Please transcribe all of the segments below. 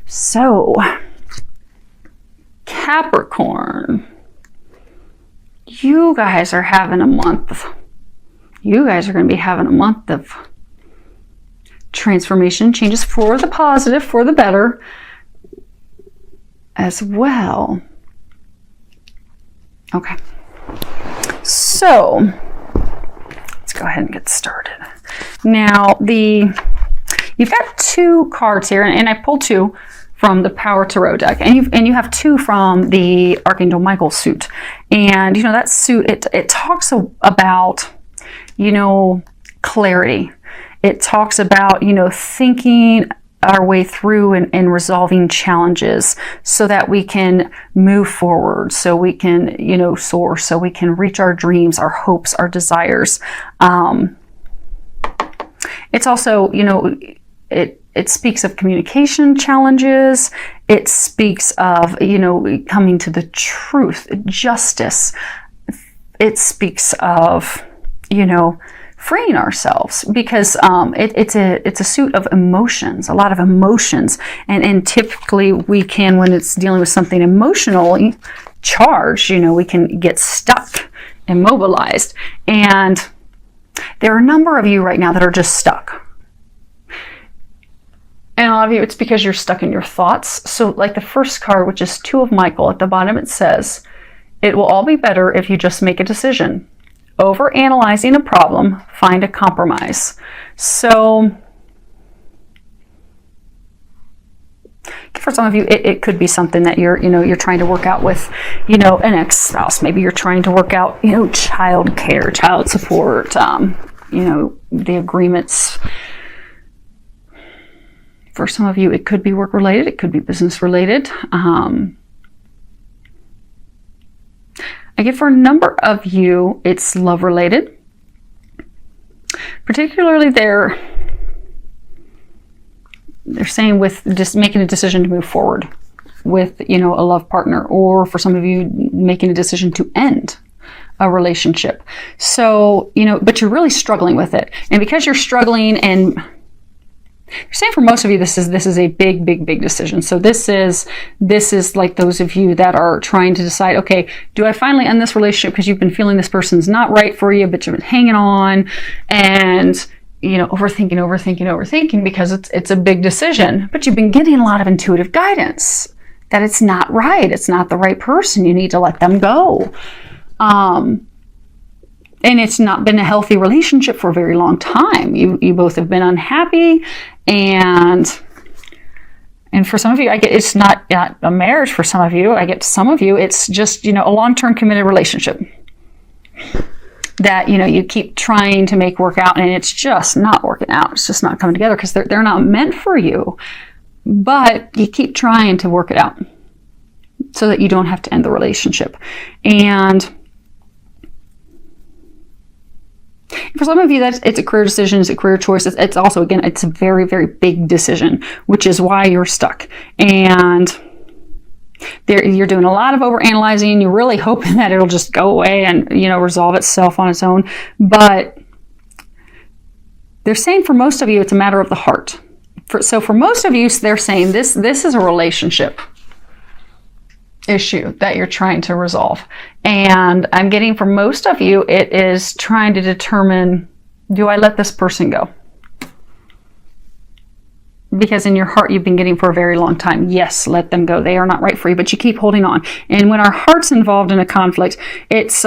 So, Capricorn, you guys are having a month. You guys are going to be having a month of transformation, changes for the positive, for the better as well. Okay. So, let's go ahead and get started. Now, you've got 2 cards here, and I pulled 2 from the Power Tarot deck, and you have 2 from the Archangel Michael suit. And that suit, it talks about clarity. It talks about thinking our way through and resolving challenges so that we can move forward, so we can soar, so we can reach our dreams, our hopes, our desires. It's also it speaks of communication challenges. It speaks of, coming to the truth, justice. It speaks of, freeing ourselves, because it's a suit of emotions, a lot of emotions. And typically we can, when it's dealing with something emotionally charged, we can get stuck, immobilized. And there are a number of you right now that are just stuck. And a lot of you, it's because you're stuck in your thoughts. So like the first card, which is 2 of Michael, at the bottom it says, it will all be better if you just make a decision. Over-analyzing a problem, find a compromise. So for some of you, it could be something that you're trying to work out with, an ex-spouse. Maybe you're trying to work out, child care, child support, the agreements. For some of you, it could be work-related. It could be business-related. I get for a number of you, it's love-related. Particularly they're saying with just making a decision to move forward with, a love partner, or for some of you, making a decision to end a relationship. So, but you're really struggling with it. And because you're struggling, and you're saying for most of you, this is a big decision. So this is like those of you that are trying to decide, okay, do I finally end this relationship because you've been feeling this person's not right for you, but you've been hanging on and, overthinking because it's a big decision, but you've been getting a lot of intuitive guidance that it's not right. It's not the right person. You need to let them go. And it's not been a healthy relationship for a very long time. You both have been unhappy, and for some of you, I get it's not a marriage. For some of you, I get some of you, it's just a long-term committed relationship that you keep trying to make work out, and it's just not working out. It's just not coming together because they're not meant for you. But you keep trying to work it out so that you don't have to end the relationship. And for some of you, it's a career decision, it's a career choice. It's also, again, it's a very, very big decision, which is why you're stuck. And you're doing a lot of overanalyzing. You're really hoping that it'll just go away and, resolve itself on its own. But they're saying for most of you, it's a matter of the heart. So for most of you, they're saying this is a relationship issue that you're trying to resolve. And I'm getting for most of you, it is trying to determine, do I let this person go? Because in your heart, you've been getting for a very long time, yes, let them go. They are not right for you, but you keep holding on. And when our heart's involved in a conflict, it's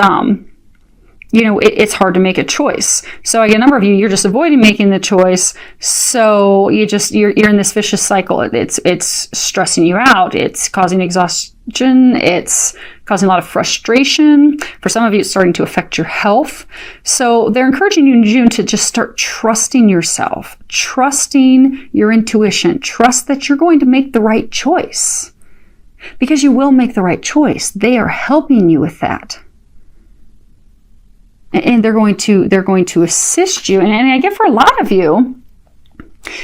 it's hard to make a choice. So a number of you, you're just avoiding making the choice. So you're in this vicious cycle. It's stressing you out. It's causing exhaustion. It's causing a lot of frustration. For some of you, it's starting to affect your health. So they're encouraging you in June to just start trusting yourself, trusting your intuition, trust that you're going to make the right choice, because you will make the right choice. They are helping you with that. And they're going to assist you. And I get for a lot of you,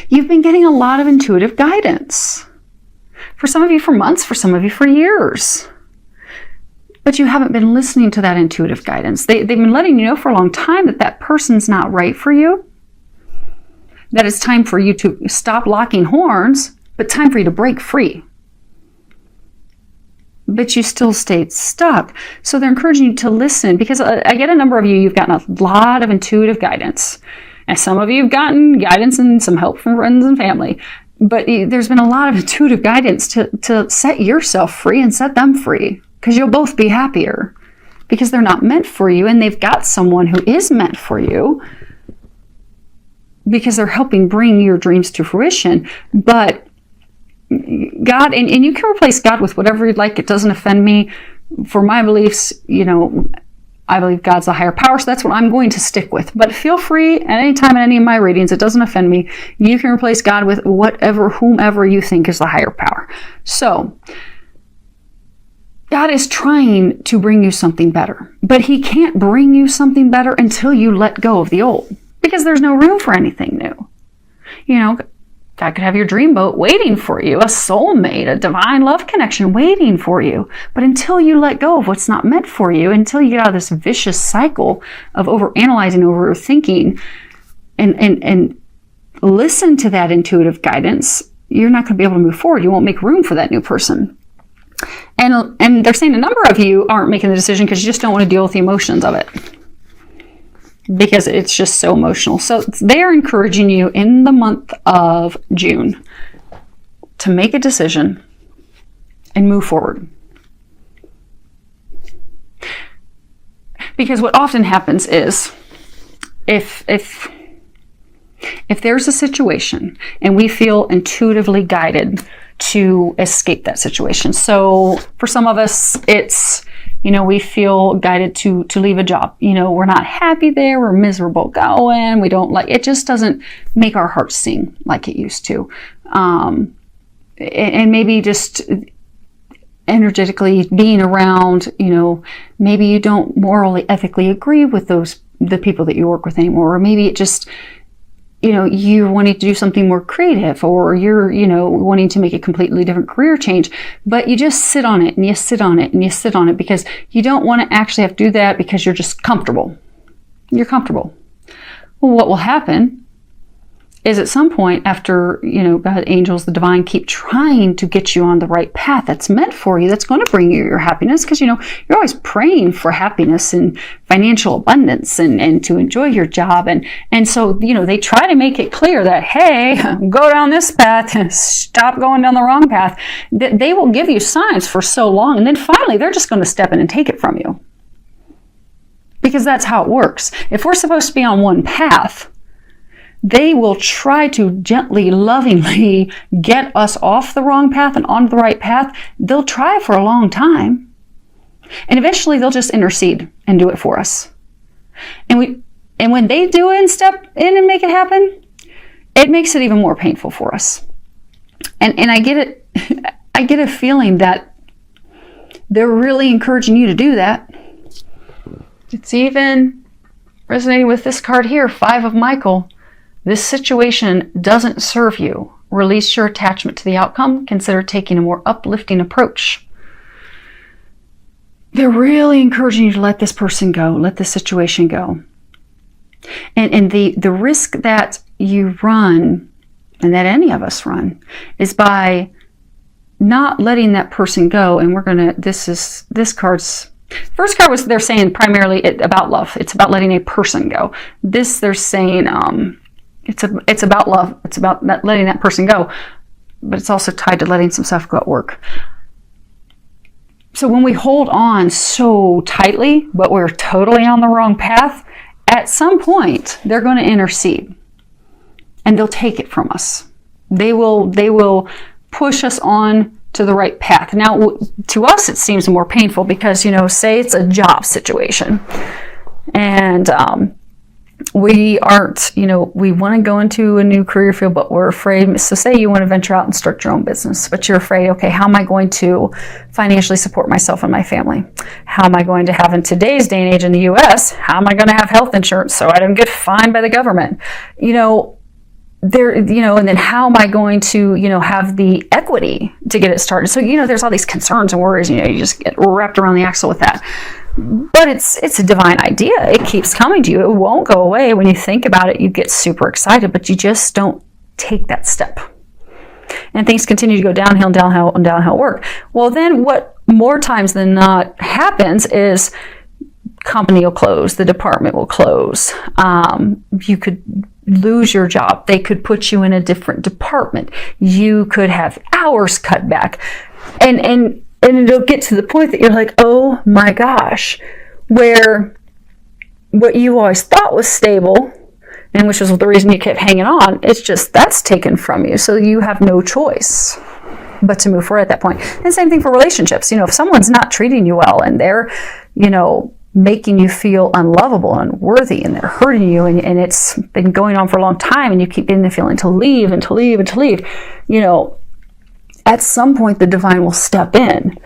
you've been getting a lot of intuitive guidance. For some of you for months, for some of you for years. But you haven't been listening to that intuitive guidance. They've been letting you know for a long time that person's not right for you. That it's time for you to stop locking horns but time for you to break free. But you still stayed stuck. So they're encouraging you to listen, because I get a number of you, you've gotten a lot of intuitive guidance. And some of you have gotten guidance and some help from friends and family. But there's been a lot of intuitive guidance to set yourself free and set them free, because you'll both be happier, because they're not meant for you and they've got someone who is meant for you, because they're helping bring your dreams to fruition. But God, and you can replace God with whatever you'd like. It doesn't offend me. For my beliefs, I believe God's a higher power, so that's what I'm going to stick with. But feel free at any time in any of my readings, it doesn't offend me. You can replace God with whomever you think is the higher power. So, God is trying to bring you something better, but he can't bring you something better until you let go of the old, because there's no room for anything new. God could have your dream boat waiting for you, a soulmate, a divine love connection waiting for you. But until you let go of what's not meant for you, until you get out of this vicious cycle of overanalyzing, overthinking, and listen to that intuitive guidance, you're not going to be able to move forward. You won't make room for that new person. And they're saying a number of you aren't making the decision because you just don't want to deal with the emotions of it, because it's just so emotional. So they are encouraging you in the month of June to make a decision and move forward. Because what often happens is if there's a situation and we feel intuitively guided to escape that situation. So for some of us, it's, we feel guided to leave a job. We're not happy there. We're miserable going. We don't like, it just doesn't make our hearts sing like it used to. And maybe just energetically being around, maybe you don't morally, ethically agree with the people that you work with anymore. Or maybe it just, you're wanting to do something more creative, or you're, wanting to make a completely different career change, but you just sit on it and you sit on it and you sit on it because you don't want to actually have to do that because you're just comfortable. You're comfortable. Well, what will happen is at some point after, God, angels, the divine keep trying to get you on the right path that's meant for you, that's going to bring you your happiness, because, you're always praying for happiness and financial abundance and to enjoy your job. And so, they try to make it clear that, hey, go down this path and stop going down the wrong path. They will give you signs for so long, and then finally they're just going to step in and take it from you. Because that's how it works. If we're supposed to be on one path, they will try to gently, lovingly get us off the wrong path and onto the right path. They'll try for a long time. And eventually they'll just intercede and do it for us. And when they do it and step in and make it happen, it makes it even more painful for us. And I get it. I get a feeling that they're really encouraging you to do that. It's even resonating with this card here, 5 of Michael. This situation doesn't serve you. Release your attachment to the outcome. Consider taking a more uplifting approach. They're really encouraging you to let this person go, let this situation go. And the risk that you run, and that any of us run, is by not letting that person go. And this card's, first card was, they're saying primarily about love. It's about letting a person go. This, they're saying, it's about love. It's about letting that person go, but it's also tied to letting some stuff go at work. So when we hold on so tightly, but we're totally on the wrong path, at some point they're going to intercede and they'll take it from us. They will push us on to the right path. Now, to us, it seems more painful because, say it's a job situation and, we aren't, we want to go into a new career field, but we're afraid. So say you want to venture out and start your own business, but you're afraid, okay, how am I going to financially support myself and my family? How am I going to have, in today's day and age in the US, how am I going to have health insurance so I don't get fined by the government? And then how am I going to, have the equity to get it started? So, there's all these concerns and worries, you just get wrapped around the axle with that. But it's a divine idea. It keeps coming to you. It won't go away. When you think about it, you get super excited, but you just don't take that step. And things continue to go downhill, downhill, and downhill work. Well, then what more times than not happens is company will close, the department will close. You could lose your job. They could put you in a different department. You could have hours cut back. And it'll get to the point that you're like, oh my gosh, where what you always thought was stable, and which was the reason you kept hanging on, it's just that's taken from you. So you have no choice but to move forward at that point. And same thing for relationships. If someone's not treating you well and they're, making you feel unlovable and unworthy, and they're hurting you, and it's been going on for a long time, and you keep getting the feeling to leave and to leave and to leave, at some point the divine will step in.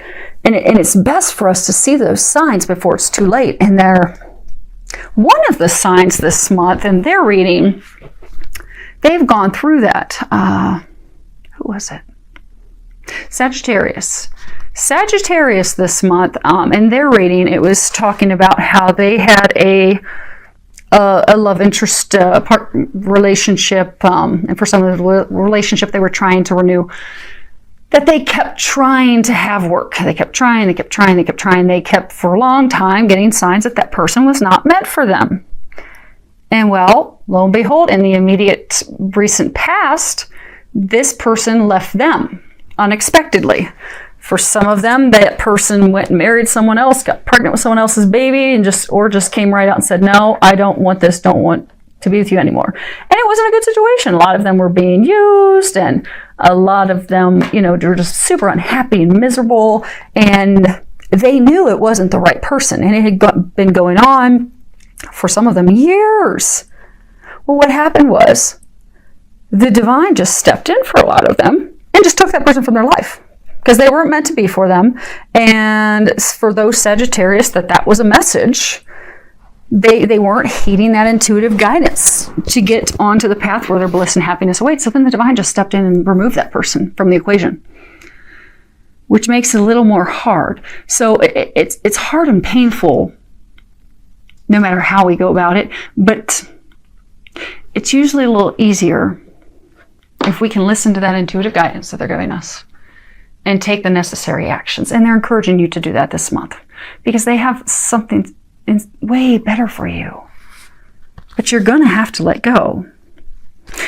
And it's best for us to see those signs before it's too late. And they're one of the signs this month, and their reading, they've gone through that. Who was it? Sagittarius this month, in their reading, it was talking about how they had a love interest relationship, and for some of the relationship they were trying to renew, that they kept trying to have work. They kept trying. They kept for a long time getting signs that person was not meant for them. And well, lo and behold, in the immediate recent past, this person left them unexpectedly. For some of them, that person went and married someone else, got pregnant with someone else's baby, and just came right out and said, no, I don't want this, don't want to be with you anymore. And it wasn't a good situation. A lot of them were being used, and a lot of them, were just super unhappy and miserable, and they knew it wasn't the right person, and it had been going on for some of them years. Well, what happened was the divine just stepped in for a lot of them and just took that person from their life, because they weren't meant to be for them. And for those Sagittarius, that was a message. They weren't heeding that intuitive guidance to get onto the path where their bliss and happiness awaits. So then the divine just stepped in and removed that person from the equation, which makes it a little more hard. So it's hard and painful no matter how we go about it, but it's usually a little easier if we can listen to that intuitive guidance that they're giving us and take the necessary actions. And they're encouraging you to do that this month, because they have something way better for you. But you're going to have to let go.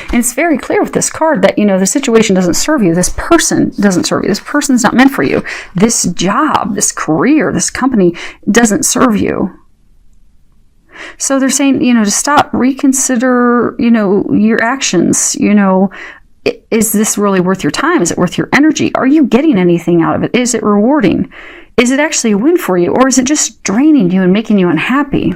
And it's very clear with this card that, the situation doesn't serve you. This person doesn't serve you. This person's not meant for you. This job, this career, this company doesn't serve you. So they're saying, to stop, reconsider, your actions, is this really worth your time? Is it worth your energy? Are you getting anything out of it? Is it rewarding? Is it actually a win for you? Or is it just draining you and making you unhappy?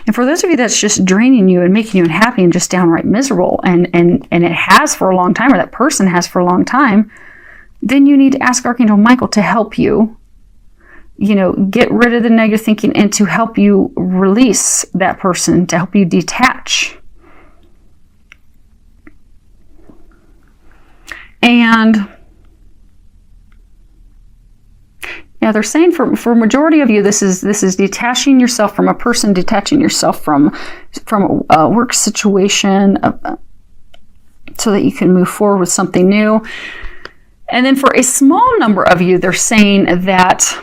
And for those of you that's just draining you and making you unhappy and just downright miserable, and it has for a long time, or that person has for a long time, then you need to ask Archangel Michael to help you, get rid of the negative thinking, and to help you release that person, to help you detach. And they're saying for a majority of you, this is detaching yourself from a person, detaching yourself from a work situation, so that you can move forward with something new. And then for a small number of you, they're saying that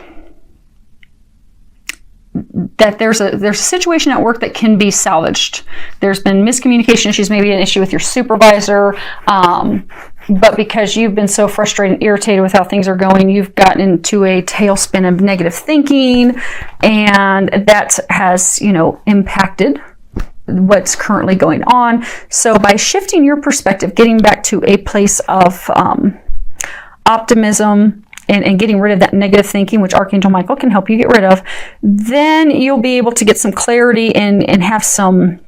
there's a situation at work that can be salvaged. There's been miscommunication issues, maybe an issue with your supervisor, but because you've been so frustrated and irritated with how things are going, you've gotten into a tailspin of negative thinking, and that has, impacted what's currently going on. So by shifting your perspective, getting back to a place of optimism, and getting rid of that negative thinking, which Archangel Michael can help you get rid of, then you'll be able to get some clarity and have some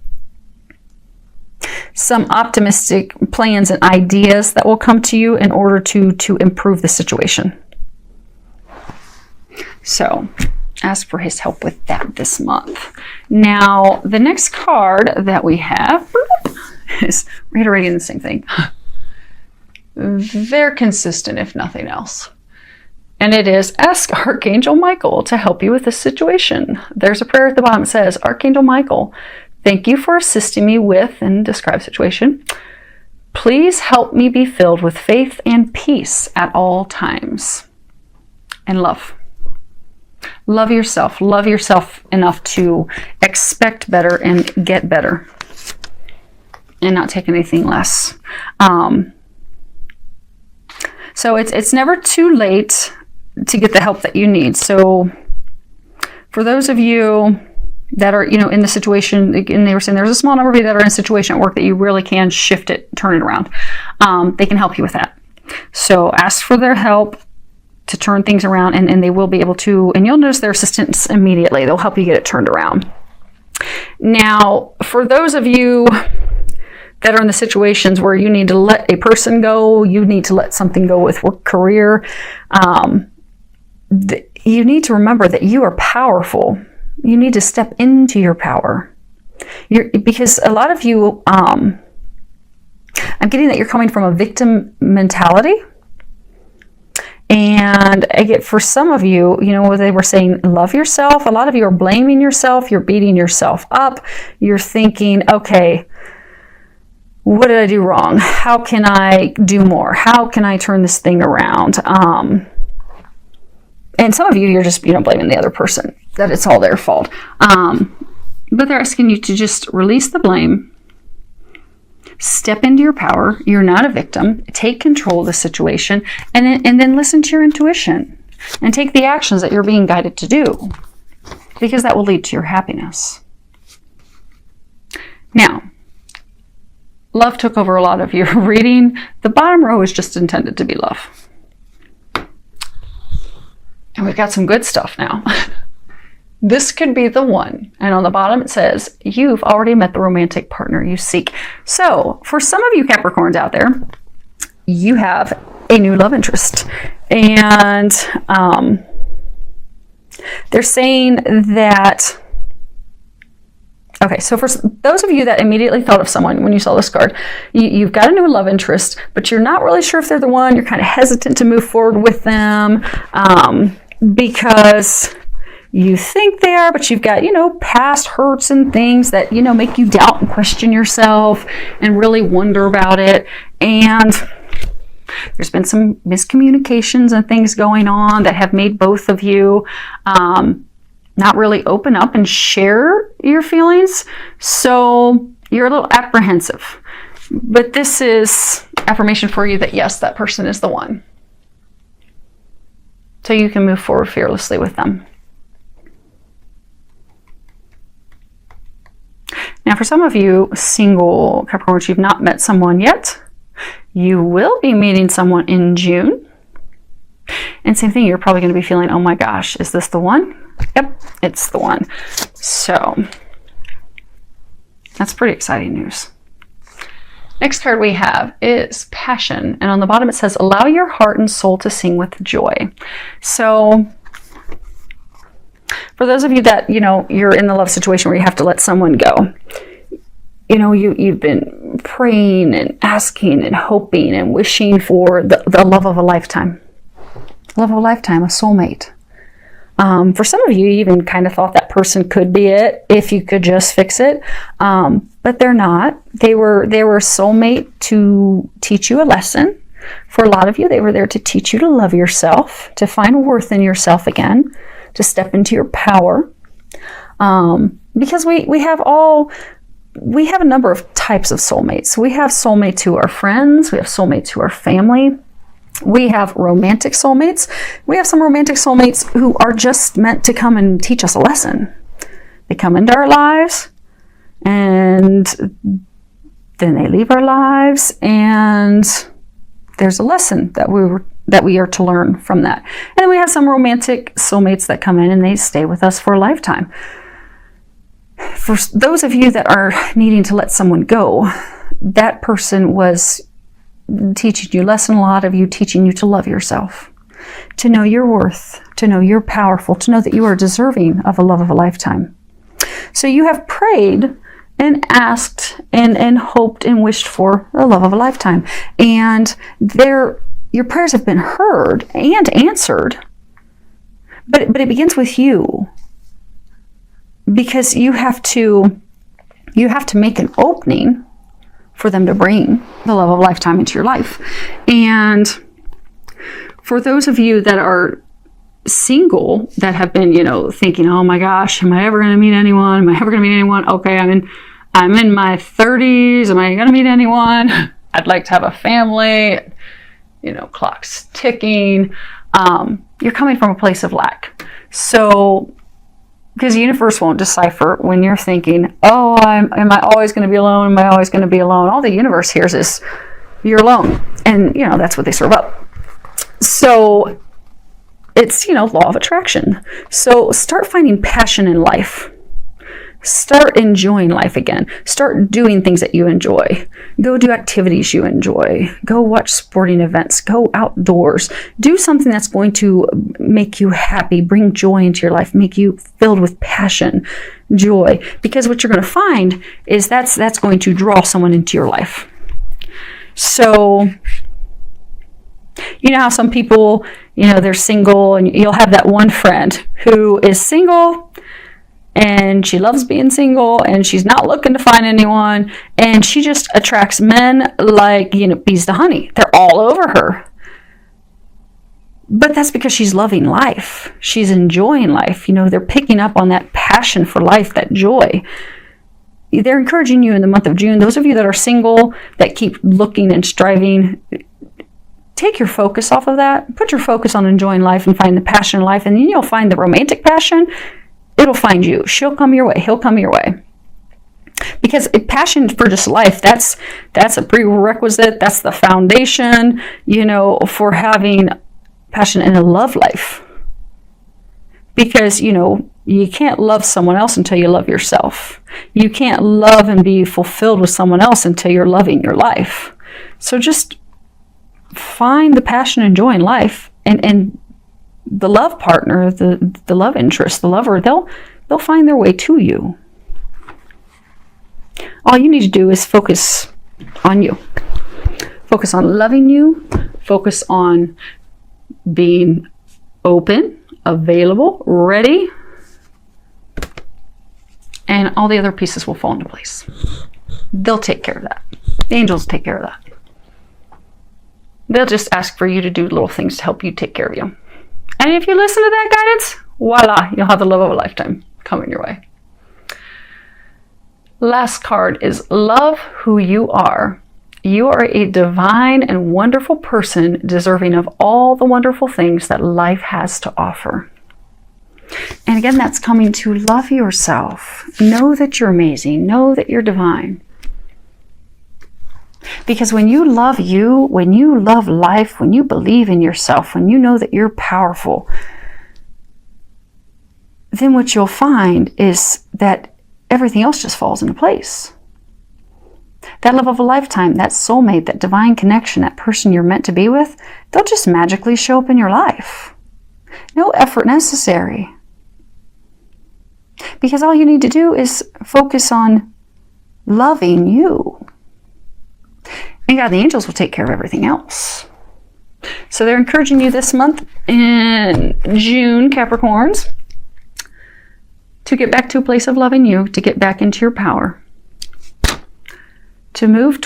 optimistic plans and ideas that will come to you in order to improve the situation. So ask for his help with that this month. Now, the next card that we have is reiterating the same thing. They're consistent, if nothing else. And it is, ask Archangel Michael to help you with this situation. There's a prayer at the bottom that says, Archangel Michael, thank you for assisting me with, and describe situation. Please help me be filled with faith and peace at all times. And love. Love yourself. Love yourself enough to expect better and get better. And not take anything less. So it's never too late to get the help that you need. So for those of you that are, in the situation, and they were saying there's a small number of you that are in a situation at work that you really can shift it, turn it around. They can help you with that. So ask for their help to turn things around, and they will be able to, and you'll notice their assistance immediately. They'll help you get it turned around. Now, for those of you that are in the situations where you need to let a person go, you need to let something go with work, career, you need to remember that you are powerful. You need to step into your power. Because a lot of you, I'm getting that you're coming from a victim mentality. And I get, for some of you, they were saying, love yourself. A lot of you are blaming yourself. You're beating yourself up. You're thinking, okay, what did I do wrong? How can I do more? How can I turn this thing around? And some of you, you're just, blaming the other person, that it's all their fault. But they're asking you to just release the blame, step into your power. You're not a victim. Take control of the situation, and then listen to your intuition and take the actions that you're being guided to do, because that will lead to your happiness. Now, love took over a lot of your reading. The bottom row is just intended to be love. And we've got some good stuff now. This could be the one. And on the bottom it says, you've already met the romantic partner you seek. So for some of you Capricorns out there, you have a new love interest. And they're saying that, okay, so for those of you that immediately thought of someone when you saw this card, you've got a new love interest, but you're not really sure if they're the one. You're kind of hesitant to move forward with them because you think they are, but you've got, past hurts and things that, make you doubt and question yourself and really wonder about it. And there's been some miscommunications and things going on that have made both of you not really open up and share your feelings. So you're a little apprehensive. But this is affirmation for you that yes, that person is the one. So you can move forward fearlessly with them. Now for some of you single Capricorns, you've not met someone yet. You will be meeting someone in June. And same thing, you're probably going to be feeling, oh my gosh, is this the one? Yep, it's the one. So that's pretty exciting news. Next card we have is Passion. And on the bottom it says, allow your heart and soul to sing with joy. So for those of you that, you're in the love situation where you have to let someone go, you've been praying and asking and hoping and wishing for the love of a lifetime. Love of a lifetime, a soulmate. For some of you, you even kind of thought that person could be it if you could just fix it. But they're not. They were a soulmate to teach you a lesson. For a lot of you, they were there to teach you to love yourself, to find worth in yourself again, to step into your power. Because we have a number of types of soulmates. We have soulmates who are friends. We have soulmates who are family. We have romantic soulmates. We have some romantic soulmates who are just meant to come and teach us a lesson. They come into our lives and then they leave our lives, and there's a lesson that we are to learn from that. And then we have some romantic soulmates that come in and they stay with us for a lifetime. For those of you that are needing to let someone go, that person was teaching you, lesson a lot of you, teaching you to love yourself, to know your worth, to know you're powerful, to know that you are deserving of a love of a lifetime. So you have prayed and asked and hoped and wished for the love of a lifetime. And your prayers have been heard and answered, but it begins with you. Because you have to make an opening for them to bring the love of a lifetime into your life. And for those of you that are single, that have been, thinking, oh my gosh, am I ever going to meet anyone? Am I ever going to meet anyone? Okay, I'm in my 30s. Am I going to meet anyone? I'd like to have a family. Clock's ticking. You're coming from a place of lack. So, because the universe won't decipher when you're thinking, oh, am I always going to be alone? Am I always going to be alone? All the universe hears is, you're alone. And, that's what they serve up. So, it's, law of attraction. So, start finding passion in life. Start enjoying life again. Start doing things that you enjoy. Go do activities you enjoy. Go watch sporting events. Go outdoors. Do something that's going to make you happy, bring joy into your life, make you filled with passion, joy. Because what you're going to find is that's going to draw someone into your life. So, you know how some people, they're single, and you'll have that one friend who is single, and she loves being single, and she's not looking to find anyone, and she just attracts men like, bees to honey. They're all over her. But that's because she's loving life. She's enjoying life. They're picking up on that passion for life, that joy. They're encouraging you in the month of June. Those of you that are single, that keep looking and striving, take your focus off of that. Put your focus on enjoying life and find the passion in life, and then you'll find the romantic passion. It'll find you. She'll come your way. He'll come your way. Because a passion for just life, that's a prerequisite. That's the foundation, for having passion in a love life. Because, you can't love someone else until you love yourself. You can't love and be fulfilled with someone else until you're loving your life. So just find the passion and joy in life, and the love partner, the love interest, the lover, they'll find their way to you. All you need to do is focus on you. Focus on loving you. Focus on being open, available, ready. And all the other pieces will fall into place. They'll take care of that. The angels take care of that. They'll just ask for you to do little things to help you take care of you. And if you listen to that guidance, voila, you'll have the love of a lifetime coming your way. Last card is love who you are. You are a divine and wonderful person, deserving of all the wonderful things that life has to offer. And again, that's coming to love yourself. Know that you're amazing. Know that you're divine. Because when you love you, when you love life, when you believe in yourself, when you know that you're powerful, then what you'll find is that everything else just falls into place. That love of a lifetime, that soulmate, that divine connection, that person you're meant to be with, they'll just magically show up in your life. No effort necessary. Because all you need to do is focus on loving you. And God, the angels will take care of everything else. So they're encouraging you this month in June, Capricorns, to get back to a place of loving you, to get back into your power, to move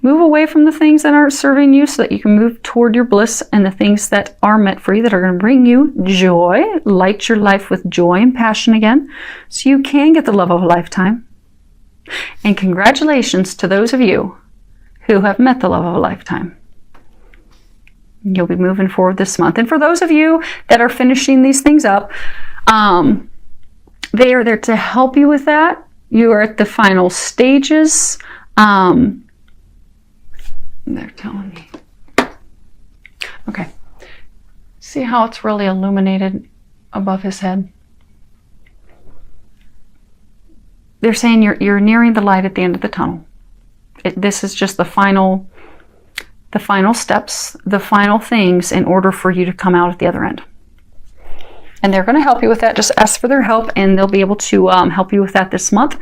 away from the things that aren't serving you so that you can move toward your bliss and the things that are meant for you, that are going to bring you joy, light your life with joy and passion again, so you can get the love of a lifetime. And congratulations to those of you who have met the love of a lifetime. You'll be moving forward this month. And for those of you that are finishing these things up, they are there to help you with that. You are at the final stages. They're telling me. Okay. See how it's really illuminated above his head? They're saying you're nearing the light at the end of the tunnel. This is just the final steps, the final things in order for you to come out at the other end. And they're going to help you with that. Just ask for their help, and they'll be able to help you with that this month.